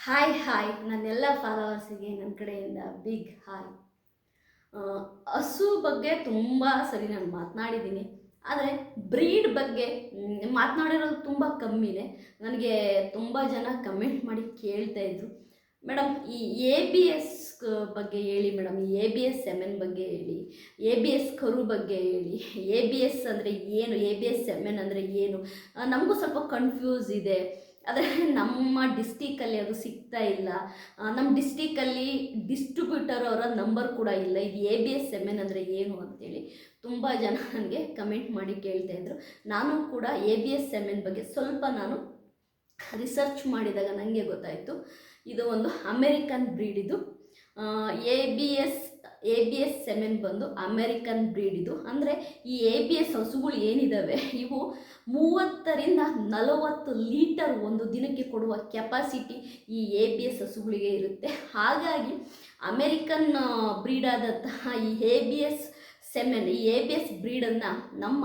Hi ನನ್ನೆಲ್ಲ ಫಾಲೋವರ್ಸಿಗೆ ನನ್ನ ಕಡೆಯಿಂದ ಬಿಗ್ ಹಾಯ್. ಹಸು ಬಗ್ಗೆ ತುಂಬ ಸರಿ ನಾನು ಮಾತನಾಡಿದ್ದೀನಿ, ಆದರೆ ಬ್ರೀಡ್ ಬಗ್ಗೆ ಮಾತನಾಡಿರೋದು ತುಂಬ ಕಮ್ಮಿನೇ. ನನಗೆ ತುಂಬ ಜನ ಕಮೆಂಟ್ ಮಾಡಿ ಕೇಳ್ತಾ ಇದ್ರು, ಮೇಡಮ್ ಈ ಎ ಬಿ ಎಸ್ ಬಗ್ಗೆ ಹೇಳಿ madam, A B S semen ಬಗ್ಗೆ ಹೇಳಿ, ಎ ಬಿ ಎಸ್ ಕರು ಬಗ್ಗೆ ಹೇಳಿ, ಎ ಬಿ ಎಸ್ ಅಂದರೆ ಏನು, ಎ ಬಿ ಎಸ್ ಸೆಮೆನ್ ಅಂದರೆ ಏನು, ನಮಗೂ ಸ್ವಲ್ಪ ಕನ್ಫ್ಯೂಸ್ ಇದೆ. ಆದರೆ ನಮ್ಮ ಡಿಸ್ಟಿಕಲ್ಲಿ ಅದು ಸಿಗ್ತಾ ಇಲ್ಲ. ನಮ್ಮ ಡಿಸ್ಟಿಕಲ್ಲಿ ಡಿಸ್ಟ್ರಿಬ್ಯೂಟರ್ ಅವರ ನಂಬರ್ ಕೂಡ ಇಲ್ಲ. ಇದು ಎ ಬಿ ಎಸ್ ಸೆಮೆನ್ ಅಂದರೆ ಏನು ಅಂತೇಳಿ ತುಂಬ ಜನ ನನಗೆ ಕಮೆಂಟ್ ಮಾಡಿ ಕೇಳ್ತಾಯಿದ್ರು. ನಾನು ಕೂಡ ಎ ಬಿ ಎಸ್ ಸೆಮೆನ್ ಬಗ್ಗೆ ಸ್ವಲ್ಪ ನಾನು ರಿಸರ್ಚ್ ಮಾಡಿದಾಗ ನನಗೆ ಗೊತ್ತಾಯಿತು, ಇದು ಒಂದು ಅಮೇರಿಕನ್ ಬ್ರೀಡ್. ಇದು ಎ ಬಿ ಎಸ್ ಸೆಮೆನ್ ಬಂದು ಅಮೇರಿಕನ್ ಬ್ರೀಡ್. ಇದು ಅಂದರೆ ಈ ಎ ಬಿ ಎಸ್ ಹಸುಗಳು ಏನಿದ್ದಾವೆ ಇವು 30ರಿಂದ 40 ಲೀಟರ್ ಒಂದು ದಿನಕ್ಕೆ ಕೊಡುವ ಕೆಪಾಸಿಟಿ ಈ ಎ ಬಿ ಎಸ್ ಹಸುಗಳಿಗೆ ಇರುತ್ತೆ. ಹಾಗಾಗಿ ಅಮೇರಿಕನ್ ಬ್ರೀಡಾದಂತಹ ಈ ಎ ಬಿ ಎಸ್ ಸೆಮೆನ್, ಈ ಎ ಬಿ ಎಸ್ ಬ್ರೀಡನ್ನು ನಮ್ಮ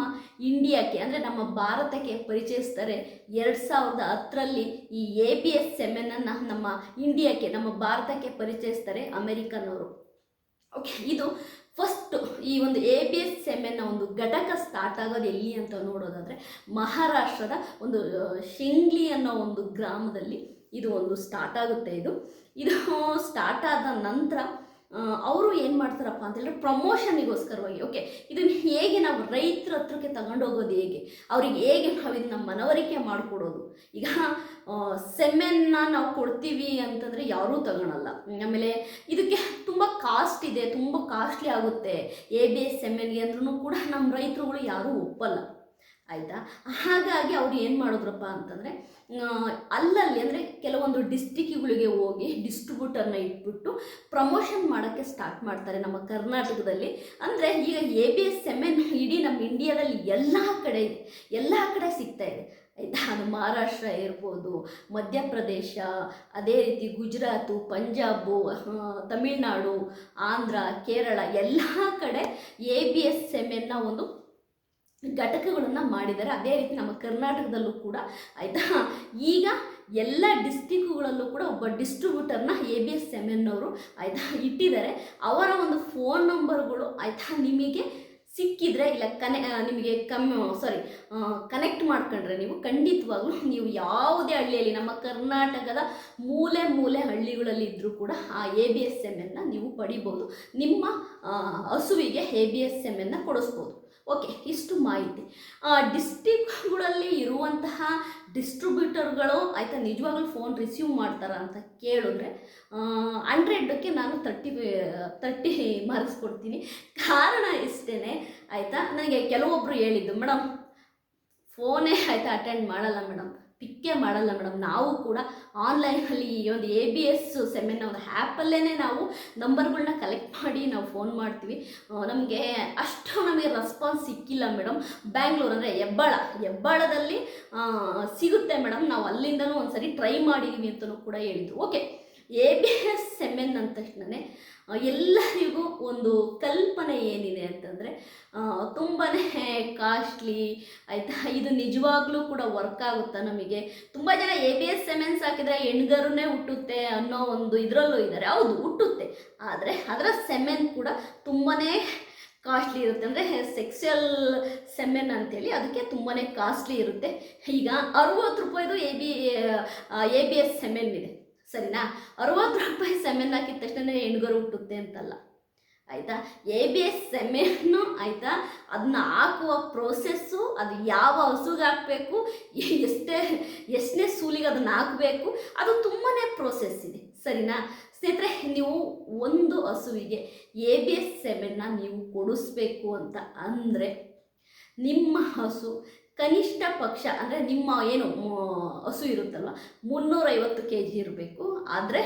ಇಂಡಿಯಾಕ್ಕೆ ಅಂದರೆ ನಮ್ಮ ಭಾರತಕ್ಕೆ ಪರಿಚಯಿಸ್ತಾರೆ. 2010ರಲ್ಲಿ ಈ ಎ ಬಿ ಎಸ್ ಸೆಮೆನನ್ನು ನಮ್ಮ ಇಂಡಿಯಾಕ್ಕೆ, ನಮ್ಮ ಭಾರತಕ್ಕೆ ಪರಿಚಯಿಸ್ತಾರೆ ಅಮೇರಿಕನ್ ಅವರು. ಓಕೆ, ಇದು ಫಸ್ಟು ಈ ಒಂದು ಎ ಬಿ ಎಸ್ ಸೆಮೆನ್ನ ಒಂದು ಘಟಕ ಸ್ಟಾರ್ಟ್ ಆಗೋದು ಎಲ್ಲಿ ಅಂತ ನೋಡೋದಾದರೆ ಮಹಾರಾಷ್ಟ್ರದ ಒಂದು ಶಿಂಗ್ಲಿ ಅನ್ನೋ ಒಂದು ಗ್ರಾಮದಲ್ಲಿ ಇದು ಒಂದು ಸ್ಟಾರ್ಟ್ ಆಗುತ್ತೆ. ಇದು ಸ್ಟಾರ್ಟ್ ಆದ ನಂತರ ಅವರು ಏನು ಮಾಡ್ತಾರಪ್ಪ ಅಂತೇಳಿದ್ರೆ ಪ್ರಮೋಷನಿಗೋಸ್ಕರವಾಗಿ, ಓಕೆ, ಇದನ್ನು ಹೇಗೆ ನಾವು ರೈತರ ಹತ್ರಕ್ಕೆ ತಗೊಂಡೋಗೋದು, ಅವ್ರಿಗೆ ಹೇಗೆ ನಾವು ಇದನ್ನ ಮನವರಿಕೆ ಮಾಡಿಕೊಡೋದು. ಈಗ ಸೆಮೆನ್ನ ನಾವು ಕೊಡ್ತೀವಿ ಅಂತಂದರೆ ಯಾರೂ ತಗೊಳಲ್ಲ. ಆಮೇಲೆ ಇದಕ್ಕೆ ತುಂಬ ಕಾಸ್ಟ್ ಇದೆ, ತುಂಬ ಕಾಸ್ಟ್ಲಿ ಆಗುತ್ತೆ ಎ ಬಿ ಎಸ್ ಸೆಮೆನ್ಗೆ ಅಂದ್ರೂ ಕೂಡ ನಮ್ಮ ರೈತರುಗಳು ಯಾರೂ ಒಪ್ಪಲ್ಲ, ಆಯಿತಾ. ಹಾಗಾಗಿ ಅವ್ರು ಏನು ಮಾಡಿದ್ರಪ್ಪ ಅಂತಂದರೆ ಅಲ್ಲಲ್ಲಿ ಅಂದರೆ ಕೆಲವೊಂದು ಡಿಸ್ಟಿಕ್ಗಳಿಗೆ ಹೋಗಿ ಡಿಸ್ಟ್ರಿಬ್ಯೂಟರ್ನ ಇಟ್ಬಿಟ್ಟು ಪ್ರಮೋಷನ್ ಮಾಡೋಕ್ಕೆ ಸ್ಟಾರ್ಟ್ ಮಾಡ್ತಾರೆ ನಮ್ಮ ಕರ್ನಾಟಕದಲ್ಲಿ. ಅಂದರೆ ಈಗ ಎ ಬಿ ಎಸ್ ಸೆಮೆನ್ ಇಡೀ ನಮ್ಮ ಇಂಡಿಯಾದಲ್ಲಿ ಎಲ್ಲ ಕಡೆ ಇದೆ, ಎಲ್ಲ ಕಡೆ ಸಿಗ್ತಾ ಇದೆ, ಆಯಿತಾ. ಅದು ಮಹಾರಾಷ್ಟ್ರ ಇರ್ಬೋದು, ಮಧ್ಯಪ್ರದೇಶ, ಅದೇ ರೀತಿ ಗುಜರಾತು, ಪಂಜಾಬು, ತಮಿಳ್ನಾಡು, ಆಂಧ್ರ, ಕೇರಳ ಎಲ್ಲ ಕಡೆ ಎ ಬಿ ಎಸ್ ಸೆಮೆನ್ನ ಒಂದು ಘಟಕಗಳನ್ನು ಮಾಡಿದ್ದಾರೆ. ಅದೇ ರೀತಿ ನಮ್ಮ ಕರ್ನಾಟಕದಲ್ಲೂ ಕೂಡ, ಆಯಿತಾ. ಈಗ ಎಲ್ಲ ಡಿಸ್ಟಿಕ್ಗಳಲ್ಲೂ ಕೂಡ ಒಬ್ಬ ಡಿಸ್ಟ್ರಿಬ್ಯೂಟರ್ನ ಎ ಬಿ ಎಸ್ ಸೆಮೆನ್ನವರು, ಆಯಿತಾ, ಇಟ್ಟಿದ್ದಾರೆ. ಅವರ ಒಂದು ಫೋನ್ ನಂಬರ್ಗಳು, ಆಯಿತಾ, ನಿಮಗೆ ಸಿಕ್ಕಿದ್ರೆ ಇಲ್ಲ ನಿಮಗೆ ಕನೆಕ್ಟ್ ಮಾಡ್ಕೊಂಡ್ರೆ ನೀವು ಖಂಡಿತವಾಗ್ಲೂ ನೀವು ಯಾವುದೇ ಹಳ್ಳಿಯಲ್ಲಿ, ನಮ್ಮ ಕರ್ನಾಟಕದ ಮೂಲೆ ಹಳ್ಳಿಗಳಲ್ಲಿ ಇದ್ದರೂ ಕೂಡ ಆ ಎ ಬಿ ಎಸ್ ಸೆಮೆನ್ನ ನೀವು ಪಡಿಬೋದು. ನಿಮ್ಮ ಹಸುವಿಗೆ ಎ ಬಿ ಎಸ್ ಸೆಮೆನ್ನ ಕೊಡಿಸ್ಬೋದು. ಓಕೆ, ಇಷ್ಟು ಮಾಹಿತಿ. ಡಿಸ್ಟಿಕ್ಗಳಲ್ಲಿ ಇರುವಂತಹ ಡಿಸ್ಟ್ರಿಬ್ಯೂಟರ್ಗಳು, ಆಯಿತಾ, ನಿಜವಾಗ್ಲೂ ಫೋನ್ ರಿಸೀವ್ ಮಾಡ್ತಾರಾ ಅಂತ ಕೇಳಿದ್ರೆ 100ಕ್ಕೆ ನಾನು 30 ಮಾರ್ಕ್ಸ್ ಕೊಡ್ತೀನಿ. ಕಾರಣ ಇಷ್ಟೇ, ಆಯಿತಾ. ನನಗೆ ಕೆಲವೊಬ್ಬರು ಹೇಳಿದ್ದು, ಮೇಡಮ್ ಫೋನೇ, ಆಯಿತಾ, ಅಟೆಂಡ್ ಮಾಡಲ್ಲ ಮೇಡಮ್, ಪಿಕ್ಕೇ ಮಾಡಲ್ಲ ಮೇಡಮ್, ನಾವು ಕೂಡ ಆನ್ಲೈನಲ್ಲಿ ಈ ಒಂದು ಎ ಬಿ ಎಸ್ ಸೆಮೆನ್ನ ಒಂದು ಆ್ಯಪಲ್ಲೇ ನಾವು ನಂಬರ್ಗಳನ್ನ ಕಲೆಕ್ಟ್ ಮಾಡಿ ನಾವು ಫೋನ್ ಮಾಡ್ತೀವಿ, ನಮಗೆ ರೆಸ್ಪಾನ್ಸ್ ಸಿಕ್ಕಿಲ್ಲ ಮೇಡಮ್. ಬ್ಯಾಂಗ್ಳೂರು ಅಂದರೆ ಹೆಬ್ಬಾಳದಲ್ಲಿ ಸಿಗುತ್ತೆ ಮೇಡಮ್, ನಾವು ಅಲ್ಲಿಂದನೂ ಒಂದು ಸರಿ ಟ್ರೈ ಮಾಡಿದ್ದೀವಿ ಅಂತಲೂ ಕೂಡ ಹೇಳಿದರು. Okay, A B S semen ಅಂದ ತಕ್ಷಣವೇ ಎಲ್ಲರಿಗೂ ಒಂದು ಕಲ್ಪನೆ ಏನಿದೆ ಅಂತಂದರೆ ತುಂಬಾ ಕಾಸ್ಟ್ಲಿ, ಆಯಿತಾ. ಇದು ನಿಜವಾಗ್ಲೂ ಕೂಡ ವರ್ಕ್ ಆಗುತ್ತಾ ನಮಗೆ? ತುಂಬ ಜನ ಎ ಬಿ ಎಸ್ ಸೆಮೆನ್ಸ್ ಹಾಕಿದರೆ ಹೆಣ್ಗರುನೇ ಹುಟ್ಟುತ್ತೆ ಅನ್ನೋ ಒಂದು ಇದರಲ್ಲೂ ಇದ್ದಾರೆ. ಹೌದು, ಹುಟ್ಟುತ್ತೆ, ಆದರೆ ಅದರ ಸೆಮೆನ್ ಕೂಡ ತುಂಬಾ ಕಾಸ್ಟ್ಲಿ ಇರುತ್ತೆ. ಅಂದರೆ ಸೆಕ್ಸುವಲ್ ಸೆಮೆನ್ ಅಂತೇಳಿ ಅದಕ್ಕೆ ತುಂಬಾ ಕಾಸ್ಟ್ಲಿ ಇರುತ್ತೆ. ಈಗ 60 ರೂಪಾಯಿದು ಎ ಬಿ ಎಸ್ ಸೆಮೆನ್ ಇದೆ, ಸರಿನಾ. 60 ರೂಪಾಯಿ ಸೆಮೆನ್ ಹಾಕಿದ ತಕ್ಷಣ ಹೆಣ್ಗರು ಹುಟ್ಟುತ್ತೆ ಅಂತಲ್ಲ, ಆಯಿತಾ. ಎ ಬಿ ಎಸ್ ಸೆಮೆನ್ನು, ಆಯಿತಾ, ಅದನ್ನ ಹಾಕುವ ಪ್ರೋಸೆಸ್ಸು, ಅದು ಯಾವ ಹಸುಗೆ ಹಾಕಬೇಕು, ಎಷ್ಟನೇ ಸೂಲಿಗೆ ಅದನ್ನು ಹಾಕಬೇಕು, ಅದು ತುಂಬಾ ಪ್ರೋಸೆಸ್ ಇದೆ, ಸರಿನಾ. ಸ್ನೇಹಿತರೆ, ನೀವು ಒಂದು ಹಸುವಿಗೆ ಎ ಬಿ ಎಸ್ ಸೆಮೆನ್ನ ನೀವು ಕೊಡಿಸ್ಬೇಕು ಅಂತ ಅಂದರೆ ನಿಮ್ಮ ಹಸು ಕನಿಷ್ಠ ಪಕ್ಷ ಅಂದರೆ ನಿಮ್ಮ ಏನು ಹಸು ಇರುತ್ತಲ್ವ 350 kg ಇರಬೇಕು. ಆದರೆ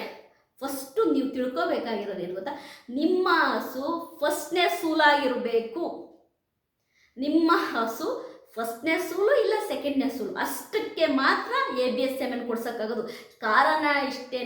ಫಸ್ಟು ನೀವು ತಿಳ್ಕೊಬೇಕಾಗಿರೋದು ಏನು ಗೊತ್ತಾ, ನಿಮ್ಮ ಹಸು ಫಸ್ಟ್ನೇ ಸೂಲಾಗಿರಬೇಕು. ನಿಮ್ಮ ಹಸು ಫಸ್ಟ್ನೇ ಸೂಲು ಇಲ್ಲ ಸೆಕೆಂಡ್ನೇ ಸೂಲು, ಅಷ್ಟಕ್ಕೆ ಮಾತ್ರ ಎ ಬಿ ಎಸ್ ಸೆಮೆನ್ ಕೊಡ್ಸೋಕ್ಕಾಗೋದು. ಕಾರಣ ಇಷ್ಟೇ,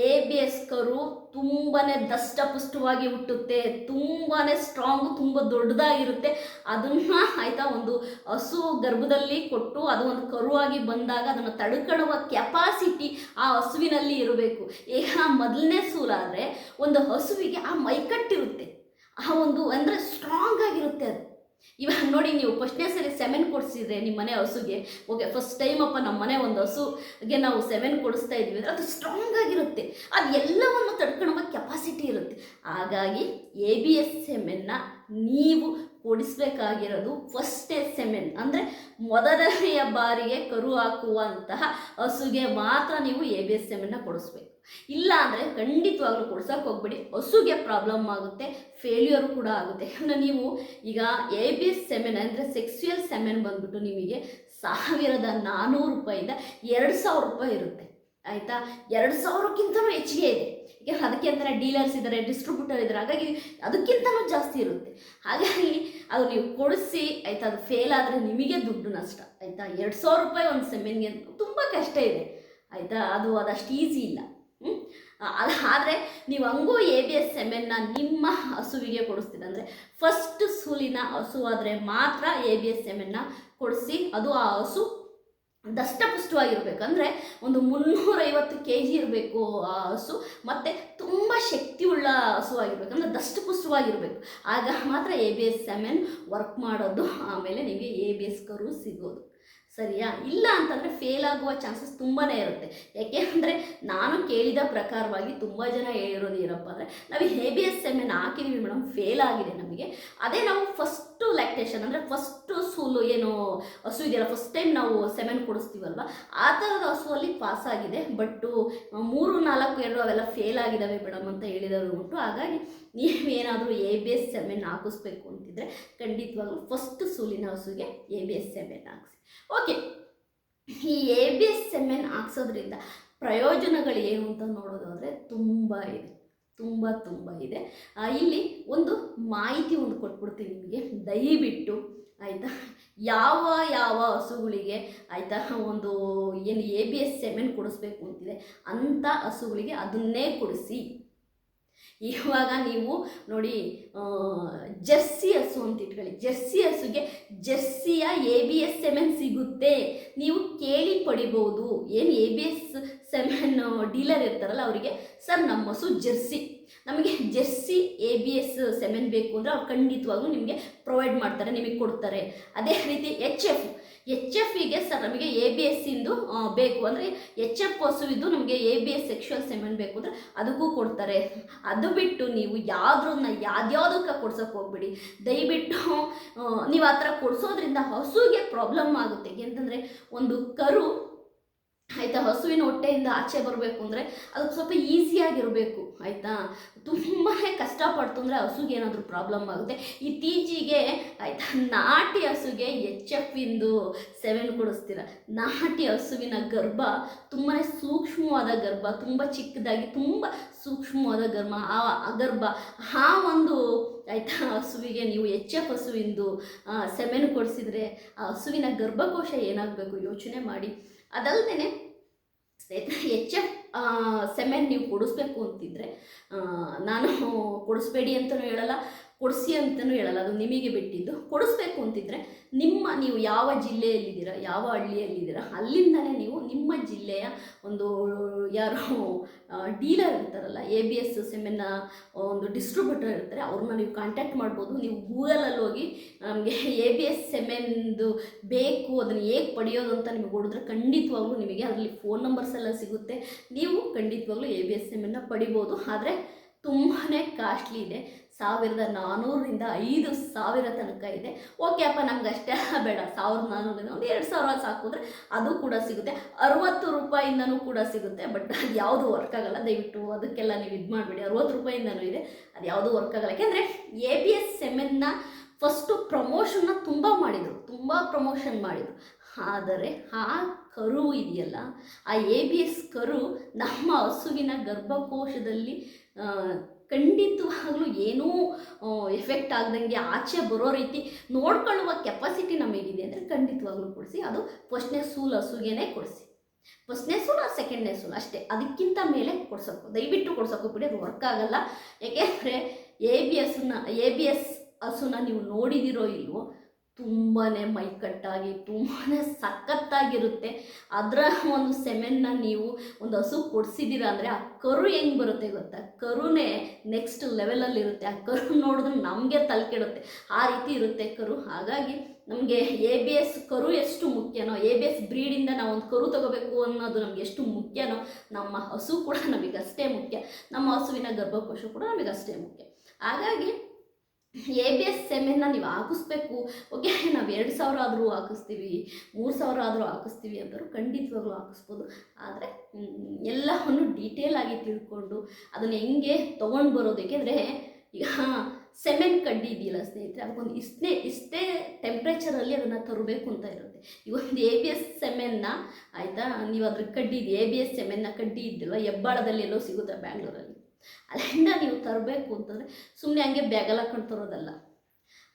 ಎ ಬಿ ಎಸ್ ಕರು ತುಂಬಾ ದಷ್ಟಪುಷ್ಟವಾಗಿ ಹುಟ್ಟುತ್ತೆ, ತುಂಬಾ ಸ್ಟ್ರಾಂಗು, ತುಂಬ ದೊಡ್ಡದಾಗಿರುತ್ತೆ. ಅದನ್ನು, ಆಯಿತಾ, ಒಂದು ಹಸು ಗರ್ಭದಲ್ಲಿ ಕೊಟ್ಟು ಅದು ಒಂದು ಕರುವಾಗಿ ಬಂದಾಗ ಅದನ್ನು ತಡ್ಕೊಳ್ಳುವ ಕೆಪಾಸಿಟಿ ಆ ಹಸುವಿನಲ್ಲಿ ಇರಬೇಕು. ಈಗ ಮೊದಲನೇ ಸೂಲಾದರೆ ಒಂದು ಹಸುವಿಗೆ ಆ ಮೈಕಟ್ಟಿರುತ್ತೆ, ಆ ಒಂದು ಅಂದರೆ ಸ್ಟ್ರಾಂಗ್ ಆಗಿರುತ್ತೆ ಅದು. ಇವಾಗ ನೋಡಿ, ನೀವು ಫಸ್ಟ್ನೇ ಸರಿ ಸೆಮೆನ್ ಕೊಡಿಸಿದ್ರೆ ನಿಮ್ಮ ಮನೆ ಹಸುಗೆ, ಓಕೆ ಫಸ್ಟ್ ಟೈಮ್ ಅಪ್ಪ ನಮ್ಮ ಮನೆ ಒಂದು ಹಸುಗೆ ನಾವು ಸೆಮೆನ್ ಕೊಡಿಸ್ತಾ ಇದ್ವಿ ಅಂದರೆ ಅದು ಸ್ಟ್ರಾಂಗ್ ಆಗಿರುತ್ತೆ, ಅದು ಎಲ್ಲವನ್ನು ತಡ್ಕೊಳ್ಳುವ ಕೆಪಾಸಿಟಿ ಇರುತ್ತೆ. ಹಾಗಾಗಿ ABS ಸೆಮೆನ್ನ ನೀವು ಕೊಡಿಸ್ಬೇಕಾಗಿರೋದು ಫಸ್ಟೇ ಸೆಮೆನ್ ಅಂದರೆ ಮೊದಲನೆಯ ಬಾರಿಗೆ ಕರು ಹಾಕುವಂತಹ ಹಸುಗೆ ಮಾತ್ರ ನೀವು ABS ಸೆಮೆನ್ನ ಕೊಡಿಸ್ಬೇಕು. ಇಲ್ಲ ಅಂದರೆ ಖಂಡಿತವಾಗ್ಲೂ ಕೊಡ್ಸೋಕೆ ಹೋಗ್ಬೇಡಿ, ಹಸುಗೆ ಪ್ರಾಬ್ಲಮ್ ಆಗುತ್ತೆ, ಫೇಲ್ಯೂರ್ ಕೂಡ ಆಗುತ್ತೆ. ಯಾಕಂದರೆ ನೀವು ಈಗ ABS ಸೆಮೆನ್ ಅಂದರೆ ಸೆಕ್ಸುಯಲ್ ಸೆಮೆನ್ ಬಂದ್ಬಿಟ್ಟು ನಿಮಗೆ 1400 ರೂಪಾಯಿಂದ 2000 ರೂಪಾಯಿ ಇರುತ್ತೆ, ಆಯಿತಾ. 2000ಕ್ಕಿಂತಲೂ ಹೆಚ್ಚಿಗೆ ಇದೆ. ಈಗ ಅದಕ್ಕೆ ಅಂತಾರೆ ಡೀಲರ್ಸ್ ಇದ್ದಾರೆ, ಡಿಸ್ಟ್ರಿಬ್ಯೂಟರ್ ಇದ್ದಾರೆ, ಹಾಗಾಗಿ ಅದಕ್ಕಿಂತಲೂ ಜಾಸ್ತಿ ಇರುತ್ತೆ. ಹಾಗಾಗಿ ಅದು ನೀವು ಕೊಡಿಸಿ, ಆಯಿತಾ, ಅದು ಫೇಲ್ ಆದರೆ ನಿಮಗೆ ದುಡ್ಡು ನಷ್ಟ, ಆಯಿತಾ. 2000 ರೂಪಾಯಿ ಒಂದು ಸೆಮೆನ್ಗೆ ತುಂಬ ಕಷ್ಟ ಇದೆ, ಆಯಿತಾ. ಅದಷ್ಟು ಈಸಿ ಇಲ್ಲ. ಆದರೆ ನೀವು ಹಂಗೂ ABS ಸೆಮೆನ್ನ ನಿಮ್ಮ ಹಸುವಿಗೆ ಕೊಡಿಸ್ತೀರ ಅಂದರೆ ಫಸ್ಟ್ ಸೂಲಿನ ಹಸು ಆದರೆ ಮಾತ್ರ ABS ಸೆಮೆನ್ನ ಕೊಡಿಸಿ. ಅದು ಆ ಹಸು ದಷ್ಟಪುಷ್ಟವಾಗಿರ್ಬೇಕು, ಅಂದರೆ ಒಂದು 350 kg ಇರಬೇಕು ಆ ಹಸು, ಮತ್ತು ತುಂಬ ಶಕ್ತಿಯುಳ್ಳ ಹಸು ಆಗಿರ್ಬೇಕು, ಅಂದರೆ ದಷ್ಟಪುಷ್ಟವಾಗಿರಬೇಕು. ಆಗ ಮಾತ್ರ ABS ಸೆಮೆನ್ ವರ್ಕ್ ಮಾಡೋದು, ಆಮೇಲೆ ನಿಮಗೆ ABS ಕರು ಸಿಗೋದು, ಸರಿಯಾ. ಇಲ್ಲ ಅಂತಂದರೆ ಫೇಲ್ ಆಗುವ ಚಾನ್ಸಸ್ ತುಂಬಾ ಇರುತ್ತೆ. ಯಾಕೆಂದರೆ ನಾನು ಕೇಳಿದ ಪ್ರಕಾರವಾಗಿ ತುಂಬ ಜನ ಹೇಳಿರೋದು ಏನಪ್ಪ ಅಂದರೆ, ನಾವು ABS ಸೆಮೆನ್ ಹಾಕಿದ್ದೀವಿ ಮೇಡಮ್, ಫೇಲ್ ಆಗಿದೆ ನಮಗೆ. ಅದೇ ನಾವು ಫಸ್ಟು ಲ್ಯಾಕ್ಟೇಷನ್ ಅಂದರೆ ಫಸ್ಟು ಸೂಲು ಏನು ಹಸು ಇದೆಯಲ್ಲ, ಫಸ್ಟ್ ಟೈಮ್ ನಾವು ಸೆಮೆನ್ ಕೊಡಿಸ್ತೀವಲ್ವ, ಆ ಥರದ ಹಸುವಲ್ಲಿ ಪಾಸ್ ಆಗಿದೆ. ಬಟ್ಟು 3, 4, 2 ಅವೆಲ್ಲ ಫೇಲ್ ಆಗಿದ್ದಾವೆ ಮೇಡಮ್ ಅಂತ ಹೇಳಿದವರು ಉಂಟು. ಹಾಗಾಗಿ ನೀವೇನಾದರೂ ABS ಸೆಮೆನ್ ಹಾಕಿಸ್ಬೇಕು ಅಂತಿದ್ರೆ ಖಂಡಿತವಾಗ್ಲೂ ಫಸ್ಟ್ ಸೂಲಿನ ಹಸುಗೆ ABS ಸೆಮೆನ್ ಹಾಕಿಸಿ. ಓಕೆ, ಈ ABS ಸೆಮೆನ್ ಹಾಕ್ಸೋದ್ರಿಂದ ಪ್ರಯೋಜನಗಳು ಏನು ಅಂತ ನೋಡೋದಾದರೆ ತುಂಬ ಇದೆ. ಇಲ್ಲಿ ಒಂದು ಮಾಹಿತಿ ಕೊಟ್ಬಿಡ್ತೀನಿ ನಿಮಗೆ, ದಯವಿಟ್ಟು, ಆಯಿತಾ. ಯಾವ ಹಸುಗಳಿಗೆ, ಆಯಿತಾ, ಒಂದು ಏನು ABS ಸೆಮೆನ್ ಕೊಡಿಸ್ಬೇಕು ಅಂತಿದೆ ಅಂಥ ಹಸುಗಳಿಗೆ ಅದನ್ನೇ ಕೊಡಿಸಿ. ಇವಾಗ ನೀವು ನೋಡಿ, ಜರ್ಸಿ ಹಸು ಅಂತ ಇಟ್ಕೊಳ್ಳಿ, ಜರ್ಸಿ ಹಸುಗೆ ಜರ್ಸಿಯ ABS ಸೆಮೆನ್ ಸಿಗುತ್ತೆ, ನೀವು ಕೇಳಿ ಪಡಿಬೋದು. ಏನು ABS ಸೆಮೆನ್ ಡೀಲರ್ ಇರ್ತಾರಲ್ಲ ಅವರಿಗೆ, ಸರ್ ನಮ್ಮ ಹಸು ಜರ್ಸಿ, ನಮಗೆ ಜರ್ಸಿ ABS ಸೆಮೆನ್ ಬೇಕು ಅಂದರೆ ಅವ್ರು ಖಂಡಿತವಾಗ್ಲೂ ನಿಮಗೆ ಪ್ರೊವೈಡ್ ಮಾಡ್ತಾರೆ, ನಿಮಗೆ ಕೊಡ್ತಾರೆ. ಅದೇ ರೀತಿ HFಗೆ ಸರ್ ನಮಗೆ ABS ಇಂದು ಬೇಕು ಅಂದರೆ HF ಹಸುವಿದ್ದು ನಮಗೆ ABS ಸೆಕ್ಷುವಲ್ ಸೆಮೆನ್ ಬೇಕು ಅಂದರೆ ಅದಕ್ಕೂ ಕೊಡ್ತಾರೆ. ಅದು ಬಿಟ್ಟು ನೀವು ಯಾವ್ದಕ್ಕೆ ಕೊಡ್ಸೋಕೆ ಹೋಗ್ಬೇಡಿ. ದಯವಿಟ್ಟು ನೀವು ಆ ಥರ ಕೊಡಿಸೋದ್ರಿಂದ ಹಸುವಿಗೆ ಪ್ರಾಬ್ಲಮ್ ಆಗುತ್ತೆ. ಅಂತಂದರೆ ಒಂದು ಕರು, ಆಯಿತಾ, ಹಸುವಿನ ಹೊಟ್ಟೆಯಿಂದ ಆಚೆ ಬರಬೇಕು ಅಂದರೆ ಅದಕ್ಕೆ ಸ್ವಲ್ಪ ಈಸಿಯಾಗಿರಬೇಕು, ಆಯಿತಾ. ತುಂಬಾ ಕಷ್ಟಪಡ್ತು ಅಂದರೆ ಹಸುಗೆ ಏನಾದರೂ ಪ್ರಾಬ್ಲಮ್ ಆಗುತ್ತೆ. ಇತ್ತೀಚೆಗೆ, ಆಯಿತಾ, ನಾಟಿ ಹಸುಗೆ HF ಇಂದು ಸೆಮೆನ್ ಕೊಡಿಸ್ತೀರ. ನಾಟಿ ಹಸುವಿನ ಗರ್ಭ ತುಂಬಾ ಸೂಕ್ಷ್ಮವಾದ ಗರ್ಭ, ತುಂಬ ಚಿಕ್ಕದಾಗಿ ತುಂಬ ಸೂಕ್ಷ್ಮವಾದ ಗರ್ಭ, ಆ ಒಂದು, ಆಯಿತಾ, ಹಸುವಿಗೆ ನೀವು HF ಹಸುವಿಂದು ಸೆಮೆನ್ ಕೊಡಿಸಿದ್ರೆ ಆ ಹಸುವಿನ ಗರ್ಭಕೋಶ ಏನಾಗಬೇಕು ಯೋಚನೆ ಮಾಡಿ. ಅದಲ್ಲದೆ HF ಸೆಮೆನ್ ನೀವು ಕೊಡಿಸ್ಬೇಕು ಅಂತಿದ್ರೆ, ನಾನು ಕೊಡಿಸ್ಬೇಡಿ ಅಂತಲೂ ಹೇಳಲ್ಲ, ಕೊಡಿಸಿ ಅಂತಲೂ ಹೇಳಲ್ಲ, ಅದು ನಿಮಗೆ ಬಿಟ್ಟಿದ್ದು. ಕೊಡಿಸ್ಬೇಕು ಅಂತಿದ್ರೆ ನೀವು ಯಾವ ಜಿಲ್ಲೆಯಲ್ಲಿದ್ದೀರಾ, ಯಾವ ಹಳ್ಳಿಯಲ್ಲಿದ್ದೀರಾ, ಅಲ್ಲಿಂದಲೇ ನೀವು ನಿಮ್ಮ ಜಿಲ್ಲೆಯ ಒಂದು ಯಾರು ಡೀಲರ್ ಇರ್ತಾರಲ್ಲ, ABS ಸೆಮೆನ್ನ ಒಂದು ಡಿಸ್ಟ್ರಿಬ್ಯೂಟರ್ ಇರ್ತಾರೆ, ಅವ್ರನ್ನ ನೀವು ಕಾಂಟ್ಯಾಕ್ಟ್ ಮಾಡ್ಬೋದು. ನೀವು ಗೂಗಲಲ್ಲಿ ಹೋಗಿ ನಮಗೆ ABS ಸೆಮೆನ್ದು ಬೇಕು, ಅದನ್ನು ಹೇಗೆ ಪಡೆಯೋದು ಅಂತ ನಿಮಗೆ ಹೊಡಿದ್ರೆ ಖಂಡಿತವಾಗ್ಲೂ ನಿಮಗೆ ಅದರಲ್ಲಿ ಫೋನ್ ನಂಬರ್ಸ್ ಎಲ್ಲ ಸಿಗುತ್ತೆ. ನೀವು ಖಂಡಿತವಾಗ್ಲೂ ABS ಸೆಮೆನ್ನ ಪಡಿಬೋದು. ಆದರೆ ತುಂಬಾ ಕಾಸ್ಟ್ಲಿ ಇದೆ, 1400ರಿಂದ 5000 ತನಕ ಇದೆ. ಓಕೆ ಅಪ್ಪ, ನಮ್ಗೆ ಅಷ್ಟೇ ಬೇಡ, 1400ರಿಂದ ಒಂದು 2000 ಸಾಕಿದ್ರೆ ಅದು ಕೂಡ ಸಿಗುತ್ತೆ. 60 ರೂಪಾಯಿಂದನೂ ಕೂಡ ಸಿಗುತ್ತೆ. ಬಟ್ ಅದು ಯಾವುದು ವರ್ಕ್ ಆಗಲ್ಲ, ದಯವಿಟ್ಟು ಅದಕ್ಕೆಲ್ಲ ನೀವು ಇದು ಮಾಡಬೇಡಿ. 60 ರೂಪಾಯಿಂದನೂ ಇದೆ, ಅದು ಯಾವುದು ವರ್ಕ್ ಆಗಲ್ಲ. ಯಾಕೆಂದರೆ ABS ಸೆಮೆನ್ನ ಫಸ್ಟು ಪ್ರಮೋಷನ್ನ ತುಂಬ ಪ್ರಮೋಷನ್ ಮಾಡಿದರು. ಆದರೆ ಆ ಕರು ಇದೆಯಲ್ಲ, ಆ ABS ಕರು ನಮ್ಮ ಹಸುವಿನ ಗರ್ಭಕೋಶದಲ್ಲಿ ಖಂಡಿತವಾಗ್ಲೂ ಏನೂ ಎಫೆಕ್ಟ್ ಆಗ್ದಂಗೆ ಆಚೆ ಬರೋ ರೀತಿ ನೋಡ್ಕೊಳ್ಳುವ ಕೆಪಾಸಿಟಿ ನಮಗಿದೆ ಅಂದರೆ ಖಂಡಿತವಾಗ್ಲೂ ಕೊಡಿಸಿ. ಅದು ಫಸ್ಟ್ನೇ ಸೂಲ್ ಹಸುಗೇನೆ ಕೊಡಿಸಿ, ಫಸ್ಟ್ನೇ ಸೂಲ್, ಸೆಕೆಂಡ್ನೇ ಸೂಲ್ ಅಷ್ಟೇ, ಅದಕ್ಕಿಂತ ಮೇಲೆ ದಯವಿಟ್ಟು ಕೊಡ್ಸೋಕೋಗ್ಬಿಡಿ, ಅದು ವರ್ಕ್ ಆಗಲ್ಲ. ಏಕೆಂದರೆ ABS ಹಸುನ ನೀವು ನೋಡಿದಿರೋ ಇಲ್ವೋ, ತುಂಬಾ ಮೈಕಟ್ಟಾಗಿ ತುಂಬಾ ಸಖತ್ತಾಗಿರುತ್ತೆ. ಅದರ ಒಂದು ಸೆಮೆನ್ನ ನೀವು ಒಂದು ಹಸು ಕೊಡಿಸಿದ್ದೀರ ಅಂದರೆ ಆ ಕರು ಹೆಂಗೆ ಬರುತ್ತೆ ಗೊತ್ತಾ, ಕರುನೇ ನೆಕ್ಸ್ಟ್ ಲೆವೆಲಲ್ಲಿರುತ್ತೆ. ಆ ಕರು ನೋಡಿದ್ರೆ ನಮಗೆ ತಲೆ ಕೆಡುತ್ತೆ, ಆ ರೀತಿ ಇರುತ್ತೆ ಕರು. ಹಾಗಾಗಿ ನಮಗೆ ABS ಕರು ಎಷ್ಟು ಮುಖ್ಯನೋ, ABS ಬ್ರೀಡಿಂದ ನಾವು ಒಂದು ಕರು ತಗೋಬೇಕು ಅನ್ನೋದು ನಮ್ಗೆ ಎಷ್ಟು ಮುಖ್ಯನೋ, ನಮ್ಮ ಹಸು ಕೂಡ ನಮಗಷ್ಟೇ ಮುಖ್ಯ, ನಮ್ಮ ಹಸುವಿನ ಗರ್ಭಕೋಶ ಕೂಡ ನಮಗಷ್ಟೇ ಮುಖ್ಯ. ಹಾಗಾಗಿ ABS ಸೆಮೆನ್ನ ನೀವು ಹಾಕಿಸ್ಬೇಕು. ಓಕೆ, ನಾವು 2,000 ಆದರೂ ಹಾಕಿಸ್ತೀವಿ, 3,000 ಆದರೂ ಹಾಕಿಸ್ತೀವಿ ಅಂದರು ಖಂಡಿತವಾಗ್ಲೂ ಹಾಕಿಸ್ಬೋದು. ಆದರೆ ಎಲ್ಲವನ್ನು ಡೀಟೇಲಾಗಿ ತಿಳ್ಕೊಂಡು ಅದನ್ನು ಹೆಂಗೆ ತೊಗೊಂಡು ಬರೋದು. ಏಕೆಂದರೆ ಈಗ ಸೆಮೆನ್ ಕಡ್ಡಿ ಇದೆಯಲ್ಲ ಸ್ನೇಹಿತರೆ, ಅದಕ್ಕೊಂದು ಇಷ್ಟೇ ಟೆಂಪ್ರೇಚರಲ್ಲಿ ಅದನ್ನು ತರಬೇಕು ಅಂತ ಇರುತ್ತೆ. ಈ ಒಂದು ABS ಸೆಮೆನ್ನ ಆಯಿತಾ, ನೀವು ಅದ್ರ ಕಡ್ಡಿ ಇದೆ ABS ಸೆಮೆನ್ನ ಕಡ್ಡಿ ಇದ್ದಿಲ್ವ, ಹೆಬ್ಬಾಳದಲ್ಲಿ ಎಲ್ಲೋ ಸಿಗುತ್ತೆ ಬ್ಯಾಂಗ್ಳೂರಲ್ಲಿ, ಅಲ್ಲಿಂದ ನೀವು ತರಬೇಕು ಅಂತಂದರೆ ಸುಮ್ಮನೆ ಹಂಗೆ ಬ್ಯಾಗಲ್ಲಿ ಹಾಕೊಂಡು ತರೋದಲ್ಲ.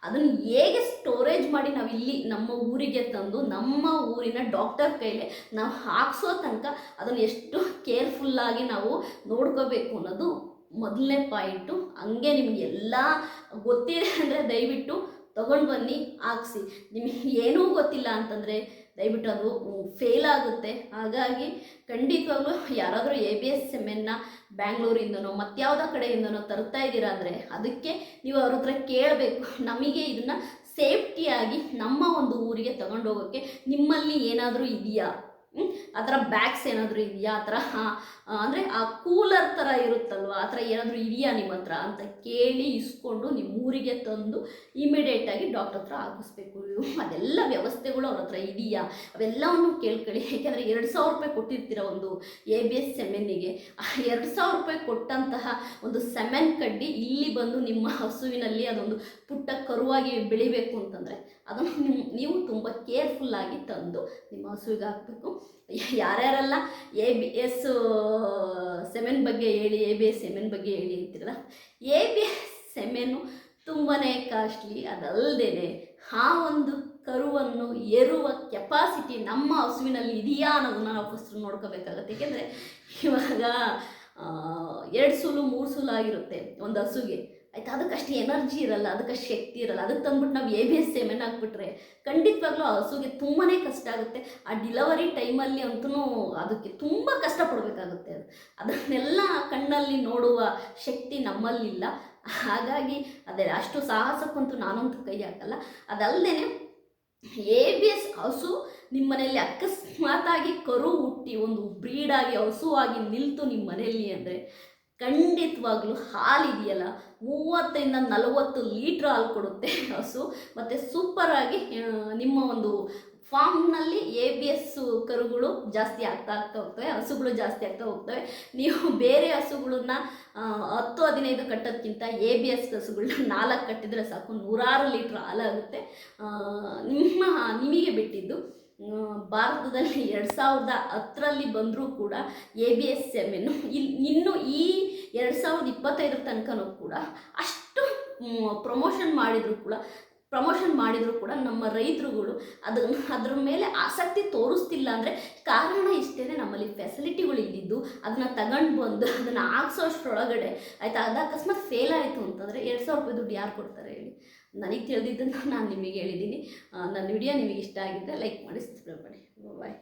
ಅದನ್ನು ಹೇಗೆ ಸ್ಟೋರೇಜ್ ಮಾಡಿ ನಾವು ಇಲ್ಲಿ ನಮ್ಮ ಊರಿಗೆ ತಂದು ನಮ್ಮ ಊರಿನ ಡಾಕ್ಟರ್ ಕೈಲೇ ನಾವು ಹಾಕ್ಸೋ ತನಕ ಅದನ್ನು ಎಷ್ಟು ಕೇರ್ಫುಲ್ಲಾಗಿ ನಾವು ನೋಡ್ಕೋಬೇಕು ಅನ್ನೋದು ಮೊದಲನೇ ಪಾಯಿಂಟು. ಹಂಗೆ ನಿಮಗೆ ಎಲ್ಲ ಗೊತ್ತಿದೆ ಅಂದರೆ ದಯವಿಟ್ಟು ತೊಗೊಂಡು ಬನ್ನಿ, ಹಾಕ್ಸಿ. ನಿಮಗೆ ಏನೂ ಗೊತ್ತಿಲ್ಲ ಅಂತಂದರೆ ದಯವಿಟ್ಟು ಅದು ಫೇಲ್ ಆಗುತ್ತೆ. ಹಾಗಾಗಿ ಖಂಡಿತವಾಗ್ಲೂ ಯಾರಾದರೂ ABS ಸೆಮೆನ್ನ ಬ್ಯಾಂಗ್ಳೂರಿಂದನೋ ಮತ್ಯಾವುದೋ ಕಡೆಯಿಂದನೋ ತರ್ತಾ ಇದ್ದೀರಾ ಅಂದರೆ ಅದಕ್ಕೆ ನೀವು ಅವ್ರ ಹತ್ರ ಕೇಳಬೇಕು, ನಮಗೆ ಇದನ್ನು ಸೇಫ್ಟಿಯಾಗಿ ನಮ್ಮ ಒಂದು ಊರಿಗೆ ತಗೊಂಡೋಗೋಕ್ಕೆ ನಿಮ್ಮಲ್ಲಿ ಏನಾದರೂ ಇದೆಯಾ, ಆ ಥರ ಬ್ಯಾಗ್ಸ್ ಏನಾದರೂ ಇದೆಯಾ, ಆ ಥರ ಅಂದರೆ ಆ ಕೂಲರ್ ಥರ ಇರುತ್ತಲ್ವ, ಆ ಥರ ಏನಾದರೂ ಇದೆಯಾ ನಿಮ್ಮ ಹತ್ರ ಅಂತ ಕೇಳಿ ಇಸ್ಕೊಂಡು ನಿಮ್ಮ ಊರಿಗೆ ತಂದು ಇಮಿಡಿಯೇಟಾಗಿ ಡಾಕ್ಟರ್ ಹತ್ರ ಹಾಕಿಸ್ಬೇಕು. ಅದೆಲ್ಲ ವ್ಯವಸ್ಥೆಗಳು ಅವ್ರ ಹತ್ರ ಇದೆಯಾ ಅವೆಲ್ಲವನ್ನು ಕೇಳ್ಕೊಳ್ಳಿ. ಯಾಕೆಂದರೆ 2,000 ರೂಪಾಯಿ ಕೊಟ್ಟಿರ್ತೀರ ಒಂದು ABS ಸೆಮೆನ್ನಿಗೆ. ಆ 2,000 ರೂಪಾಯಿ ಕೊಟ್ಟಂತಹ ಒಂದು ಸೆಮೆನ್ ಕಡ್ಡಿ ಇಲ್ಲಿ ಬಂದು ನಿಮ್ಮ ಹಸುವಿನಲ್ಲಿ ಅದೊಂದು ಪುಟ್ಟ ಕರುವಾಗಿ ಬೆಳಿಬೇಕು ಅಂತಂದರೆ ಅದನ್ನು ನೀವು ತುಂಬ ಕೇರ್ಫುಲ್ಲಾಗಿ ತಂದು ನಿಮ್ಮ ಹಸುವಿಗೆ ಹಾಕಬೇಕು. ಯಾರ್ಯಾರೆಲ್ಲ ABS ಸೆಮೆನ್ ಬಗ್ಗೆ ಹೇಳಿ, ABS ಸೆಮೆನ್ ಬಗ್ಗೆ ಹೇಳಿ ಅಂತಿರಲ್ಲ, ABS ಸೆಮೆನು ತುಂಬಾ ಕಾಸ್ಟ್ಲಿ. ಅದಲ್ಲದೆ ಆ ಒಂದು ಕರುವನ್ನು ಏರುವ ಕೆಪಾಸಿಟಿ ನಮ್ಮ ಹಸುವಿನಲ್ಲಿ ಇದೆಯಾ ಅನ್ನೋದನ್ನು ನಾವು ಫಸ್ಟ್ ನೋಡ್ಕೋಬೇಕಾಗತ್ತೆ. ಏಕೆಂದರೆ ಇವಾಗ 2 ಸೂಲು 3 ಸೂಲು ಆಗಿರುತ್ತೆ ಒಂದು ಹಸುಗೆ, ಆಯಿತಾ, ಅದಕ್ಕಷ್ಟು ಎನರ್ಜಿ ಇರಲ್ಲ, ಅದಕ್ಕಷ್ಟು ಶಕ್ತಿ ಇರಲ್ಲ. ಅದಕ್ಕೆ ತಂದ್ಬಿಟ್ಟು ನಾವು ABS ಸೆಮೆನ್ ಹಾಕ್ಬಿಟ್ರೆ ಖಂಡಿತವಾಗ್ಲೂ ಆ ಹಸುಗೆ ತುಂಬಾ ಕಷ್ಟ ಆಗುತ್ತೆ. ಆ ಡಿಲವರಿ ಟೈಮಲ್ಲಿ ಅಂತೂ ಅದಕ್ಕೆ ತುಂಬ ಕಷ್ಟಪಡಬೇಕಾಗುತ್ತೆ. ಅದನ್ನೆಲ್ಲ ಕಣ್ಣಲ್ಲಿ ನೋಡುವ ಶಕ್ತಿ ನಮ್ಮಲ್ಲಿಲ್ಲ. ಹಾಗಾಗಿ ಅಷ್ಟು ಸಾಹಸಕ್ಕಂತೂ ನಾನಂತೂ ಕೈ ಹಾಕಲ್ಲ. ಅದಲ್ಲದೆ ABS ಹಸು ನಿಮ್ಮ ಮನೆಯಲ್ಲಿ ಅಕಸ್ಮಾತಾಗಿ ಕರು ಹುಟ್ಟಿ ಒಂದು ಬ್ರೀಡಾಗಿ ಹಸುವಾಗಿ ನಿಲ್ತು ನಿಮ್ಮ ಮನೆಯಲ್ಲಿ ಅಂದರೆ ಖಂಡಿತವಾಗ್ಲೂ ಹಾಲಿದೆಯಲ್ಲ 30ರಿಂದ 40 ಲೀಟ್ರ್ ಹಾಲು ಕೊಡುತ್ತೆ ಹಸು. ಮತ್ತು ಸೂಪರಾಗಿ ನಿಮ್ಮ ಒಂದು ಫಾರ್ಮ್ನಲ್ಲಿ ABS ಕರುಗಳು ಜಾಸ್ತಿ ಆಗ್ತಾ ಹೋಗ್ತವೆ, ಹಸುಗಳು ಜಾಸ್ತಿ ಆಗ್ತಾ ಹೋಗ್ತವೆ. ನೀವು ಬೇರೆ ಹಸುಗಳನ್ನ 10-15 ಕಟ್ಟೋದಕ್ಕಿಂತ ABS ಹಸುಗಳನ್ನ 4 ಕಟ್ಟಿದರೆ ಸಾಕು, 106 ಲೀಟ್ರ್ ಹಾಲಾಗುತ್ತೆ. ನಿಮಗೆ ಬಿಟ್ಟಿದ್ದು ಭಾರತದಲ್ಲಿ 2010ರಲ್ಲಿ ಬಂದರೂ ಕೂಡ ABS ಸೆಮೆನ್ನು ಇನ್ನು ಈ 2025 ತನಕನೂ ಕೂಡ ಅಷ್ಟು ಪ್ರಮೋಷನ್ ಮಾಡಿದರೂ ಕೂಡ ನಮ್ಮ ರೈತರುಗಳು ಅದ್ರ ಮೇಲೆ ಆಸಕ್ತಿ ತೋರಿಸ್ತಿಲ್ಲ. ಅಂದರೆ ಕಾರಣ ಇಷ್ಟೇ, ನಮ್ಮಲ್ಲಿ ಫೆಸಿಲಿಟಿಗಳು ಇದ್ದಿದ್ದು ಅದನ್ನು ತಗೊಂಡು ಬಂದು ಅದನ್ನು ಹಾಕ್ಸೋಷ್ಟ್ರೊಳಗಡೆ ಆಯಿತಾ, ಅದು ಅಕಸ್ಮಾತ್ ಫೇಲ್ ಆಯಿತು ಅಂತಂದರೆ 2,000 ರೂಪಾಯಿ ದುಡ್ಡು ಯಾರು ಕೊಡ್ತಾರೆ ಹೇಳಿ? ನನಗೆ ತಿಳಿದಿದ್ದನ್ನು ನಾನು ನಿಮಗೆ ಹೇಳಿದ್ದೀನಿ. ನನ್ನ ವಿಡಿಯೋ ನಿಮಗೆ ಇಷ್ಟ ಆಗಿದ್ದರೆ ಲೈಕ್ ಮಾಡಿ, ಸಬ್ಸ್ಕ್ರೈಬ್ ಮಾಡಿ. ಬಾಯ್.